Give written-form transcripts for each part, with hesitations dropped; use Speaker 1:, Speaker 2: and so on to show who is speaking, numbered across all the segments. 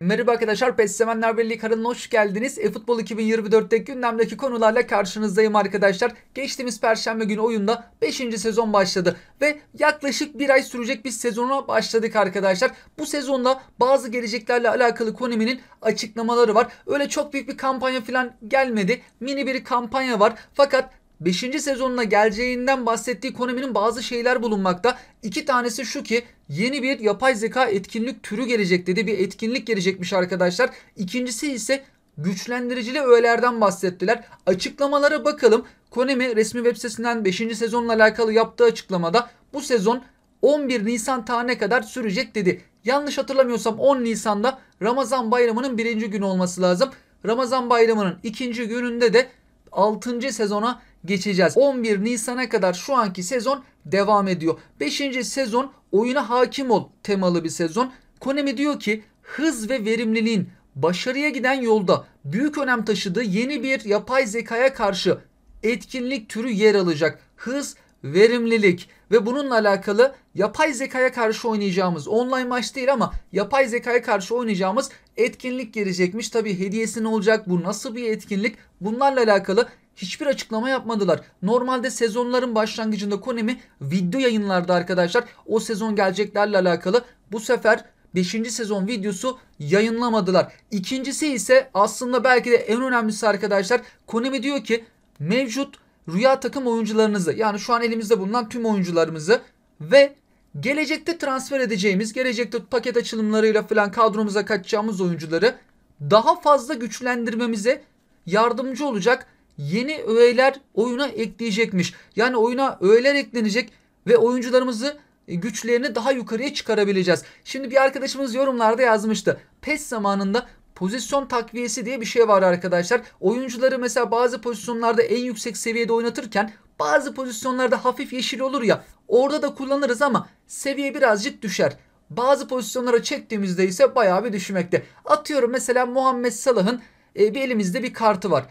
Speaker 1: Merhaba arkadaşlar, PES Sevenler Birliği kanalına hoş geldiniz. eFootball 2024'te gündemdeki konularla karşınızdayım arkadaşlar. Geçtiğimiz Perşembe günü oyunda 5. sezon başladı ve yaklaşık bir ay sürecek bir sezona başladık arkadaşlar. Bu sezonda bazı geleceklerle alakalı Konami'nin açıklamaları var. Öyle çok büyük bir kampanya falan gelmedi. Mini bir kampanya var fakat 5. sezonuna geleceğinden bahsettiği Konami'nin bazı şeyler bulunmakta. İki tanesi şu ki yeni bir yapay zeka etkinlik türü gelecek dedi. Bir etkinlik gelecekmiş arkadaşlar. İkincisi ise güçlendiricili öğelerden bahsettiler. Açıklamalara bakalım. Konami resmi web sitesinden 5. sezonla alakalı yaptığı açıklamada bu sezon 11 Nisan tarihine kadar sürecek dedi. Yanlış hatırlamıyorsam 10 Nisan'da Ramazan bayramının birinci günü olması lazım. Ramazan bayramının ikinci gününde de 6. sezona geçeceğiz. 11 Nisan'a kadar şu anki sezon devam ediyor. 5. sezon oyuna hakim ol temalı bir sezon. Konami diyor ki hız ve verimliliğin başarıya giden yolda büyük önem taşıdığı yeni bir yapay zekaya karşı etkinlik türü yer alacak. Hız, verimlilik ve bununla alakalı yapay zekaya karşı oynayacağımız online maç değil ama yapay zekaya karşı oynayacağımız etkinlik gelecekmiş. Tabi hediyesi ne olacak, bu nasıl bir etkinlik, bunlarla alakalı hiçbir açıklama yapmadılar. Normalde sezonların başlangıcında Konami video yayınlardı arkadaşlar. O sezon geleceklerle alakalı. Bu sefer 5. sezon videosu yayınlamadılar. İkincisi ise aslında belki de en önemlisi arkadaşlar. Konami diyor ki mevcut rüya takım oyuncularınızı, yani şu an elimizde bulunan tüm oyuncularımızı ve gelecekte transfer edeceğimiz, gelecekte paket açılımlarıyla falan kadromuza katacağımız oyuncuları daha fazla güçlendirmemize yardımcı olacak yeni öğeler oyuna ekleyecekmiş. Yani oyuna öğeler eklenecek ve oyuncularımızı güçlerini daha yukarıya çıkarabileceğiz. Şimdi bir arkadaşımız yorumlarda yazmıştı. PES zamanında pozisyon takviyesi diye bir şey var arkadaşlar. Oyuncuları mesela bazı pozisyonlarda en yüksek seviyede oynatırken bazı pozisyonlarda hafif yeşil olur ya, orada da kullanırız ama seviye birazcık düşer. Bazı pozisyonlara çektiğimizde ise bayağı bir düşmekte. Atıyorum mesela Muhammed Salah'ın bir elimizde bir kartı var.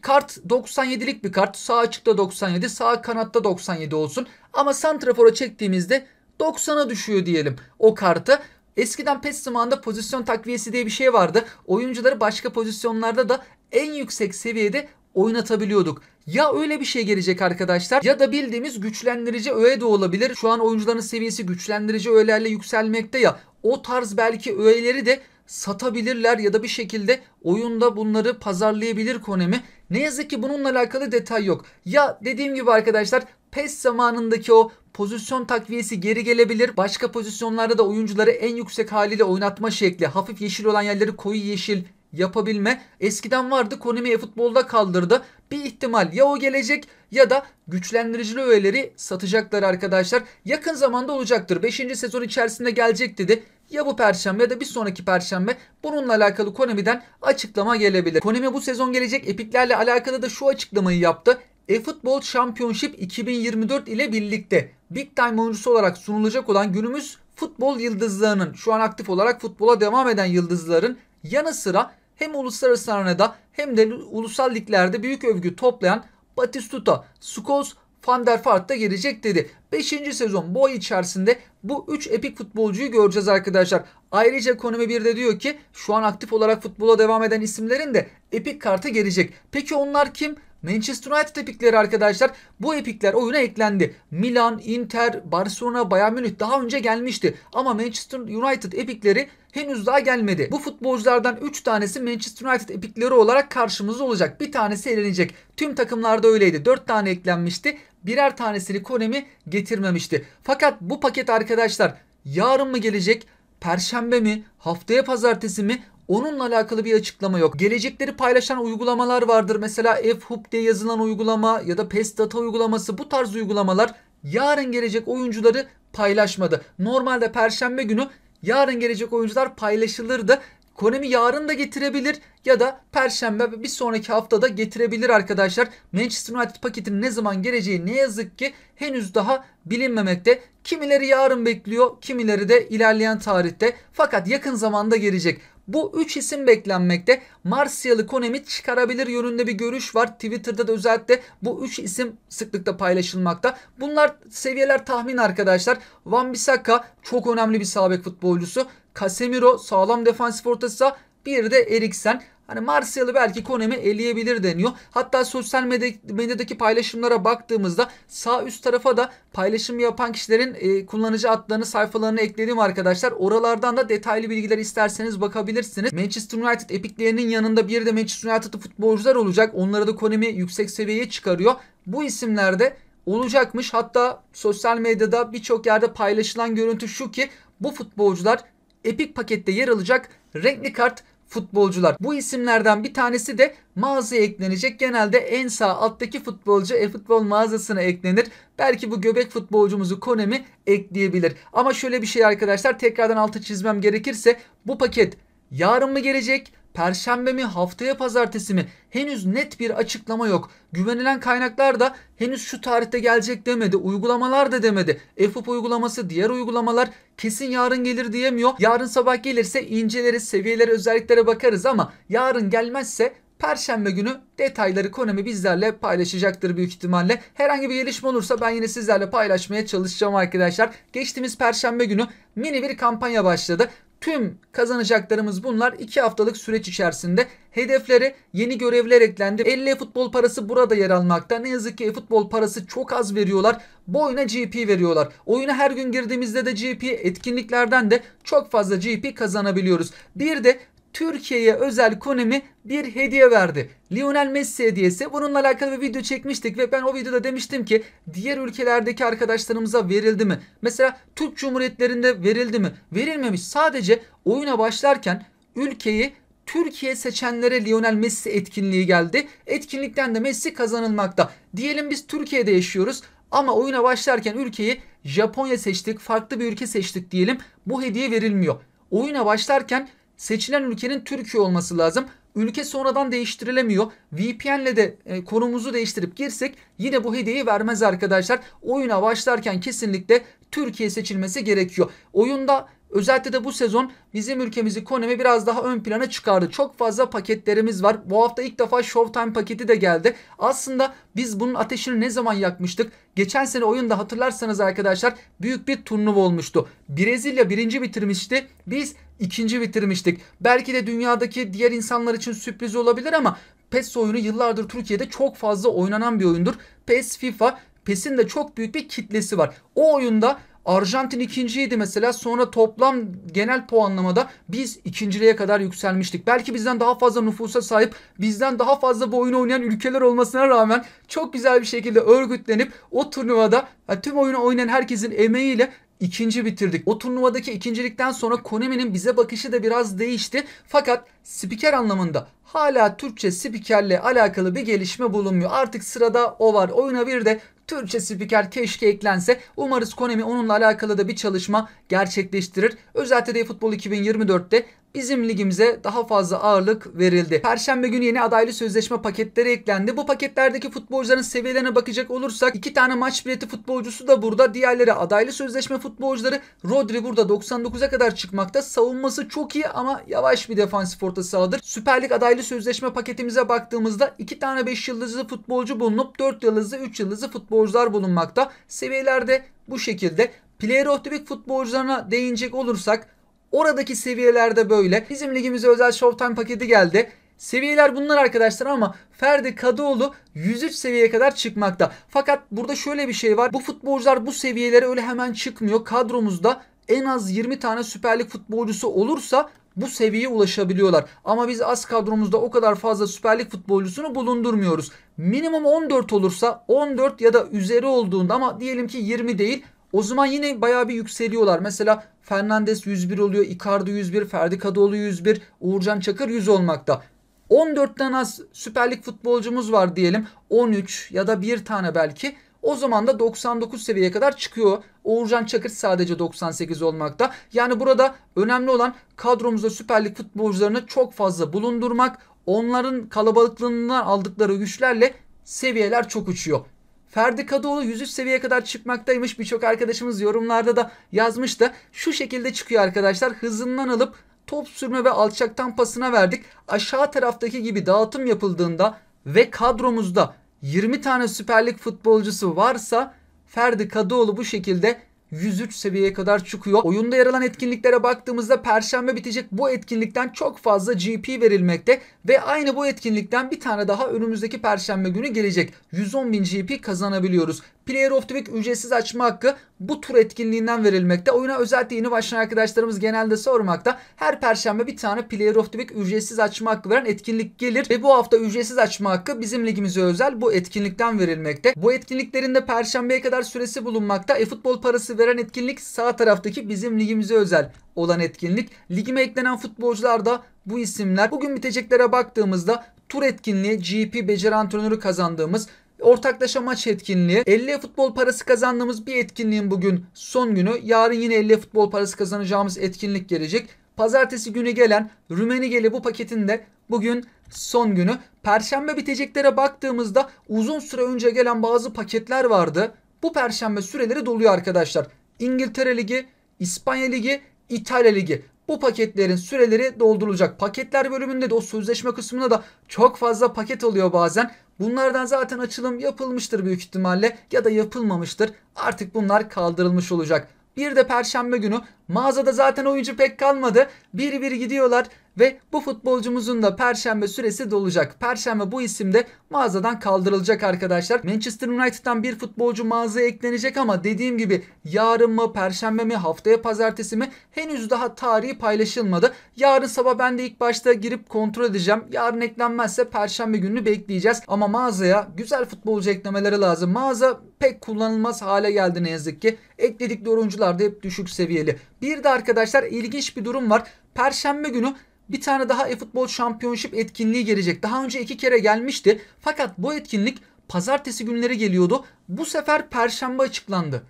Speaker 1: Kart 97'lik bir kart. Sağ açıkta 97, sağ kanatta 97 olsun. Ama santrafora çektiğimizde 90'a düşüyor diyelim o kartı. Eskiden PES zamanında pozisyon takviyesi diye bir şey vardı. Oyuncuları başka pozisyonlarda da en yüksek seviyede oynatabiliyorduk. Ya öyle bir şey gelecek arkadaşlar ya da bildiğimiz güçlendirici öğe de olabilir. Şu an oyuncuların seviyesi güçlendirici öğelerle yükselmekte ya. O tarz belki öğeleri de satabilirler ya da bir şekilde oyunda bunları pazarlayabilir Konami. Ne yazık ki bununla alakalı detay yok. Ya dediğim gibi arkadaşlar PES zamanındaki o pozisyon takviyesi geri gelebilir. Başka pozisyonlarda da oyuncuları en yüksek haliyle oynatma şekli, hafif yeşil olan yerleri koyu yeşil yapabilme eskiden vardı. Konami eFootball'da kaldırdı. Bir ihtimal ya o gelecek ya da güçlendiricili öğeleri satacaklar arkadaşlar. Yakın zamanda olacaktır. 5. sezon içerisinde gelecek dedi. Ya bu perşembe ya da bir sonraki perşembe bununla alakalı Konami'den açıklama gelebilir. Konami bu sezon gelecek epiklerle alakalı da şu açıklamayı yaptı. eFootball Championship 2024 ile birlikte Big Time oyuncusu olarak sunulacak olan günümüz futbol yıldızlarının, şu an aktif olarak futbola devam eden yıldızların yanı sıra hem uluslararası arenada hem de ulusal liglerde büyük övgü toplayan Batistuta, Scholes, Van der Vaart da gelecek dedi. 5. sezon boy içerisinde bu 3 epik futbolcuyu göreceğiz arkadaşlar. Ayrıca Konami bir de diyor ki şu an aktif olarak futbola devam eden isimlerin de epik kartı gelecek. Peki onlar kim? Manchester United epikleri arkadaşlar. Bu epikler oyuna eklendi. Milan, Inter, Barcelona, Bayern Münih daha önce gelmişti. Ama Manchester United epikleri henüz daha gelmedi. Bu futbolculardan 3 tanesi Manchester United epikleri olarak karşımızda olacak. Bir tanesi elenecek. Tüm takımlarda öyleydi. 4 tane eklenmişti. Birer tanesini Konami getirmemişti. Fakat bu paket arkadaşlar yarın mı gelecek? Perşembe mi? Haftaya pazartesi mi? Onunla alakalı bir açıklama yok. Gelecekleri paylaşan uygulamalar vardır. Mesela fHoop diye yazılan uygulama ya da PES Data uygulaması, bu tarz uygulamalar yarın gelecek oyuncuları paylaşmadı. Normalde perşembe günü yarın gelecek oyuncular paylaşılırdı. Konami yarın da getirebilir ya da Perşembe ve bir sonraki haftada getirebilir arkadaşlar. Manchester United paketinin ne zaman geleceği ne yazık ki henüz daha bilinmemekte. Kimileri yarın bekliyor, kimileri de ilerleyen tarihte. Fakat yakın zamanda gelecek. Bu 3 isim beklenmekte. Martial'ı Konami çıkarabilir yönünde bir görüş var. Twitter'da da özellikle bu 3 isim sıklıkla paylaşılmakta. Bunlar seviyeler tahmin arkadaşlar. Wan-Bissaka çok önemli bir sağ bek futbolcusu. Casemiro sağlam defansif orta saha. Bir de Eriksen. Hani Martial'ı belki Konami eleyebilir deniyor. Hatta sosyal medyadaki paylaşımlara baktığımızda sağ üst tarafa da paylaşım yapan kişilerin kullanıcı adlarını, sayfalarını ekledim arkadaşlar. Oralardan da detaylı bilgiler isterseniz bakabilirsiniz. Manchester United epiklerinin yanında bir de Manchester United'lı futbolcular olacak. Onları da Konami yüksek seviyeye çıkarıyor. Bu isimlerde olacakmış. Hatta sosyal medyada birçok yerde paylaşılan görüntü şu ki bu futbolcular epik pakette yer alacak renkli kart futbolcular. Bu isimlerden bir tanesi de mağazaya eklenecek. Genelde en sağ alttaki futbolcu e-futbol mağazasına eklenir. Belki bu göbek futbolcumuzu Konami ekleyebilir. Ama şöyle bir şey arkadaşlar, tekrardan altı çizmem gerekirse bu paket yarın mı gelecek? Perşembe mi, haftaya pazartesi mi? Henüz net bir açıklama yok. Güvenilen kaynaklar da henüz şu tarihte gelecek demedi. Uygulamalar da demedi. eFootball uygulaması, diğer uygulamalar kesin yarın gelir diyemiyor. Yarın sabah gelirse inceleriz, seviyelere, özelliklere bakarız ama yarın gelmezse Perşembe günü detayları Konami bizlerle paylaşacaktır büyük ihtimalle. Herhangi bir gelişme olursa ben yine sizlerle paylaşmaya çalışacağım arkadaşlar. Geçtiğimiz Perşembe günü mini bir kampanya başladı. Tüm kazanacaklarımız bunlar. 2 haftalık süreç içerisinde hedeflere yeni görevler eklendi. 50 futbol parası burada yer almakta. Ne yazık ki futbol parası çok az veriyorlar. Bu oyuna GP veriyorlar. Oyuna her gün girdiğimizde de GP, etkinliklerden de çok fazla GP kazanabiliyoruz. Bir de Türkiye'ye özel Konami bir hediye verdi. Lionel Messi hediyesi. Bununla alakalı bir video çekmiştik ve ben o videoda demiştim ki diğer ülkelerdeki arkadaşlarımıza verildi mi? Mesela Türk Cumhuriyetlerinde verildi mi? Verilmemiş. Sadece oyuna başlarken ülkeyi Türkiye seçenlere Lionel Messi etkinliği geldi. Etkinlikten de Messi kazanılmakta. Diyelim biz Türkiye'de yaşıyoruz ama oyuna başlarken ülkeyi Japonya seçtik, farklı bir ülke seçtik diyelim. Bu hediye verilmiyor. Oyuna başlarken seçilen ülkenin Türkiye olması lazım. Ülke sonradan değiştirilemiyor. VPN'le de konumuzu değiştirip girsek yine bu hediyeyi vermez arkadaşlar. Oyuna başlarken kesinlikle Türkiye seçilmesi gerekiyor. Oyunda özellikle de bu sezon bizim ülkemizi Konami biraz daha ön plana çıkardı. Çok fazla paketlerimiz var. Bu hafta ilk defa Showtime paketi de geldi. Aslında biz bunun ateşini ne zaman yakmıştık? Geçen sene oyunda hatırlarsanız arkadaşlar büyük bir turnuva olmuştu. Brezilya birinci bitirmişti. Biz ikinci bitirmiştik. Belki de dünyadaki diğer insanlar için sürpriz olabilir ama PES oyunu yıllardır Türkiye'de çok fazla oynanan bir oyundur. PES, FIFA, PES'in de çok büyük bir kitlesi var. O oyunda Arjantin ikinciydi mesela, sonra toplam genel puanlamada biz ikinciliğe kadar yükselmiştik. Belki bizden daha fazla nüfusa sahip, bizden daha fazla bu oyunu oynayan ülkeler olmasına rağmen çok güzel bir şekilde örgütlenip o turnuvada tüm oyunu oynayan herkesin emeğiyle ikinci bitirdik. O turnuvadaki ikincilikten sonra Konami'nin bize bakışı da biraz değişti. Fakat spiker anlamında hala Türkçe spikerle alakalı bir gelişme bulunmuyor. Artık sırada o var. Oyuna bir de Türkçe spiker keşke eklense. Umarız Konami onunla alakalı da bir çalışma gerçekleştirir. Özellikle de futbol 2024'te bizim ligimize daha fazla ağırlık verildi. Perşembe günü yeni adaylı sözleşme paketleri eklendi. Bu paketlerdeki futbolcuların seviyelerine bakacak olursak 2 tane maç bileti futbolcusu da burada. Diğerleri adaylı sözleşme futbolcuları. Rodri burada 99'a kadar çıkmakta. Savunması çok iyi ama yavaş bir defansif orta sahadır. Süper Lig adaylı sözleşme paketimize baktığımızda 2 tane 5 yıldızlı futbolcu bulunup 4 yıldızlı 3 yıldızlı futbolcular bulunmakta. Seviyelerde bu şekilde. Player of the Week futbolcularına değinecek olursak oradaki seviyelerde böyle. Bizim ligimize özel Showtime paketi geldi. Seviyeler bunlar arkadaşlar ama Ferdi Kadıoğlu 103 seviyeye kadar çıkmakta. Fakat burada şöyle bir şey var. Bu futbolcular bu seviyelere öyle hemen çıkmıyor. Kadromuzda en az 20 tane Süper Lig futbolcusu olursa bu seviyeye ulaşabiliyorlar. Ama biz az kadromuzda o kadar fazla Süper Lig futbolcusunu bulundurmuyoruz. Minimum 14 olursa, 14 ya da üzeri olduğunda ama diyelim ki 20 değil, o zaman yine bayağı bir yükseliyorlar. Mesela Fernandes 101 oluyor, Icardi 101, Ferdi Kadıoğlu 101, Uğurcan Çakır 100 olmakta. 14'ten az Süper Lig futbolcumuz var diyelim. 13 ya da bir tane belki. O zaman da 99 seviyeye kadar çıkıyor. Uğurcan Çakır sadece 98 olmakta. Yani burada önemli olan kadromuzda Süper Lig futbolcularını çok fazla bulundurmak. onların kalabalıklığından aldıkları güçlerle seviyeler çok uçuyor. Ferdi Kadıoğlu 103 seviyeye kadar çıkmaktaymış. Birçok arkadaşımız yorumlarda da yazmış da şu şekilde çıkıyor arkadaşlar. Hızından alıp top sürme ve alçaktan pasına verdik. Aşağı taraftaki gibi dağıtım yapıldığında ve kadromuzda 20 tane Süper Lig futbolcusu varsa Ferdi Kadıoğlu bu şekilde 103 seviyeye kadar çıkıyor. Oyunda yer alan etkinliklere baktığımızda perşembe bitecek bu etkinlikten çok fazla GP verilmekte ve aynı bu etkinlikten bir tane daha önümüzdeki perşembe günü gelecek. 110.000 GP kazanabiliyoruz. Player of the Week ücretsiz açma hakkı bu tur etkinliğinden verilmekte. Oyuna özellikle yeni başlayan arkadaşlarımız genelde sormakta. Her perşembe bir tane Player of the Week ücretsiz açma hakkı veren etkinlik gelir ve bu hafta ücretsiz açma hakkı bizim ligimize özel bu etkinlikten verilmekte. Bu etkinliklerin de perşembeye kadar süresi bulunmakta. Futbol parası veren etkinlik sağ taraftaki bizim ligimize özel olan etkinlik. Ligime eklenen futbolcular da bu isimler. Bugün biteceklere baktığımızda tur etkinliği, GP beceri antrenörü kazandığımız, ortaklaşa maç etkinliği, 50 futbol parası kazandığımız bir etkinliğin bugün son günü. Yarın yine 50 futbol parası kazanacağımız etkinlik gelecek. Pazartesi günü gelen Rümenigeli bu paketin de bugün son günü. Perşembe biteceklere baktığımızda uzun süre önce gelen bazı paketler vardı. Bu perşembe süreleri doluyor arkadaşlar. İngiltere Ligi, İspanya Ligi, İtalya Ligi. Bu paketlerin süreleri doldurulacak. Paketler bölümünde de o sözleşme kısmında da çok fazla paket oluyor bazen. Bunlardan zaten açılım yapılmıştır büyük ihtimalle ya da yapılmamıştır. Artık bunlar kaldırılmış olacak. Bir de perşembe günü mağazada zaten oyuncu pek kalmadı. Bir bir gidiyorlar ve bu futbolcumuzun da perşembe süresi dolacak. Perşembe bu isim de mağazadan kaldırılacak arkadaşlar. Manchester United'dan bir futbolcu mağazaya eklenecek ama dediğim gibi yarın mı, perşembe mi, haftaya pazartesi mi henüz daha tarihi paylaşılmadı. Yarın sabah ben de ilk başta girip kontrol edeceğim. Yarın eklenmezse perşembe gününü bekleyeceğiz. Ama mağazaya güzel futbolcu eklemeleri lazım. Mağaza pek kullanılmaz hale geldi ne yazık ki. Ekledikleri oyuncular da hep düşük seviyeli. Bir de arkadaşlar ilginç bir durum var. Perşembe günü bir tane daha eFootball Championship etkinliği gelecek. Daha önce 2 kere gelmişti. Fakat bu etkinlik pazartesi günleri geliyordu. Bu sefer perşembe açıklandı.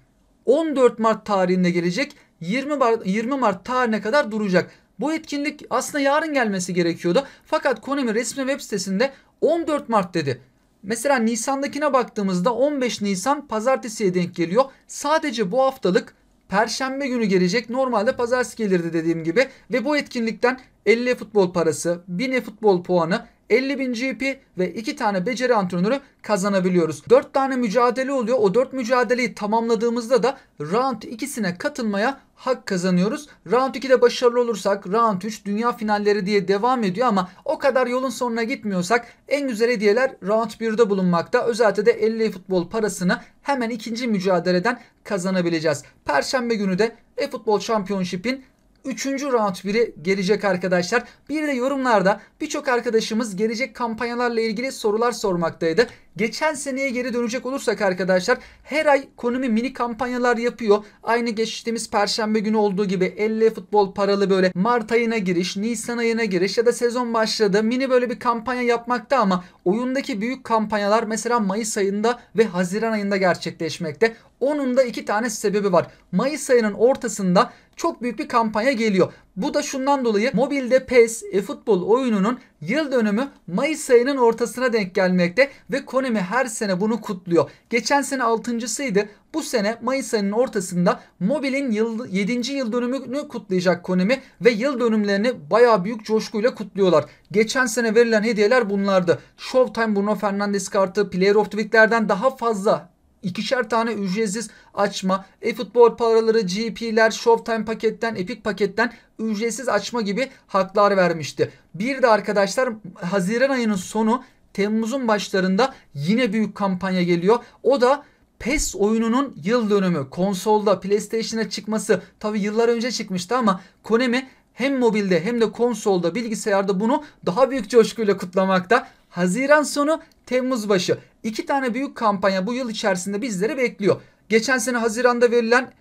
Speaker 1: 14 Mart tarihinde gelecek. 20 Mart tarihine kadar duracak. Bu etkinlik aslında yarın gelmesi gerekiyordu. Fakat Konami resmi web sitesinde 14 Mart dedi. Mesela Nisan'dakine baktığımızda 15 Nisan pazartesiye denk geliyor. Sadece bu haftalık perşembe günü gelecek. Normalde pazartesi gelirdi dediğim gibi. Ve bu etkinlikten 50 futbol parası, 1000 futbol puanı, 50.000 GP ve 2 tane beceri antrenörü kazanabiliyoruz. 4 tane mücadele oluyor. O 4 mücadeleyi tamamladığımızda da round 2'sine katılmaya hak kazanıyoruz. Round 2'de başarılı olursak round 3 dünya finalleri diye devam ediyor ama o kadar yolun sonuna gitmiyorsak en güzel hediyeler round 1'de bulunmakta. Özellikle de 50 futbol parasını hemen ikinci mücadeleden kazanabileceğiz. Perşembe günü de eFootball Championship'in 3. round 1'i gelecek arkadaşlar. Bir de yorumlarda birçok arkadaşımız gelecek kampanyalarla ilgili sorular sormaktaydı. Geçen seneye geri dönecek olursak arkadaşlar her ay Konami mini kampanyalar yapıyor. Aynı geçtiğimiz perşembe günü olduğu gibi 50 futbol paralı böyle Mart ayına giriş, Nisan ayına giriş ya da sezon başladı mini böyle bir kampanya yapmakta ama oyundaki büyük kampanyalar mesela Mayıs ayında ve Haziran ayında gerçekleşmekte. Onun da 2 tane sebebi var. Mayıs ayının ortasında çok büyük bir kampanya geliyor. Bu da şundan dolayı mobilde PES eFootball oyununun yıl dönümü Mayıs ayının ortasına denk gelmekte ve Konami her sene bunu kutluyor. Geçen sene 6.sıydı. Bu sene Mayıs ayının ortasında mobilin 7. yıl dönümünü kutlayacak Konami ve yıl dönümlerini bayağı büyük coşkuyla kutluyorlar. Geçen sene verilen hediyeler bunlardı. Showtime Bruno Fernandes kartı, Player of the Week'lerden daha fazla 2'şer tane ücretsiz açma, eFootball paraları, GP'ler, Showtime paketten, Epic paketten ücretsiz açma gibi haklar vermişti. Bir de arkadaşlar Haziran ayının sonu Temmuz'un başlarında yine büyük kampanya geliyor. O da PES oyununun yıl dönümü. Konsolda, PlayStation'a çıkması tabi yıllar önce çıkmıştı ama Konami hem mobilde hem de konsolda, bilgisayarda bunu daha büyük coşkuyla kutlamakta. Haziran sonu, Temmuz başı. 2 tane büyük kampanya bu yıl içerisinde bizleri bekliyor. Geçen sene Haziran'da verilen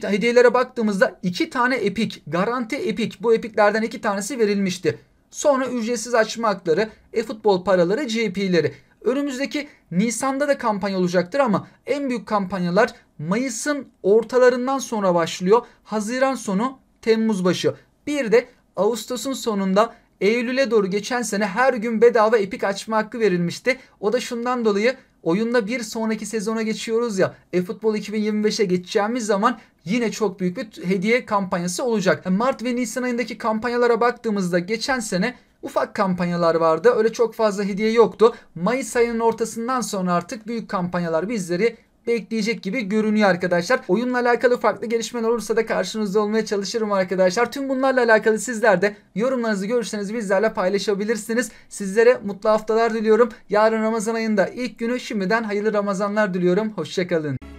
Speaker 1: hediyelere baktığımızda 2 tane Epic, garanti Epic. Bu Epic'lerden 2 tanesi verilmişti. Sonra ücretsiz açma hakları, eFootball paraları, GP'leri. Önümüzdeki Nisan'da da kampanya olacaktır ama en büyük kampanyalar Mayıs'ın ortalarından sonra başlıyor. Haziran sonu, Temmuz başı. Bir de Ağustos'un sonunda Eylül'e doğru geçen sene her gün bedava Epic açma hakkı verilmişti. O da şundan dolayı, oyunda bir sonraki sezona geçiyoruz ya, eFootball 2025'e geçeceğimiz zaman yine çok büyük bir hediye kampanyası olacak. Mart ve Nisan ayındaki kampanyalara baktığımızda geçen sene ufak kampanyalar vardı. Öyle çok fazla hediye yoktu. Mayıs ayının ortasından sonra artık büyük kampanyalar bizleri bekleyecek gibi görünüyor arkadaşlar. Oyunla alakalı farklı gelişmeler olursa da karşınızda olmaya çalışırım arkadaşlar. Tüm bunlarla alakalı sizler de yorumlarınızı, görüşlerinizi bizlerle paylaşabilirsiniz. Sizlere mutlu haftalar diliyorum. Yarın Ramazan ayında ilk günü, şimdiden hayırlı Ramazanlar diliyorum. Hoşçakalın.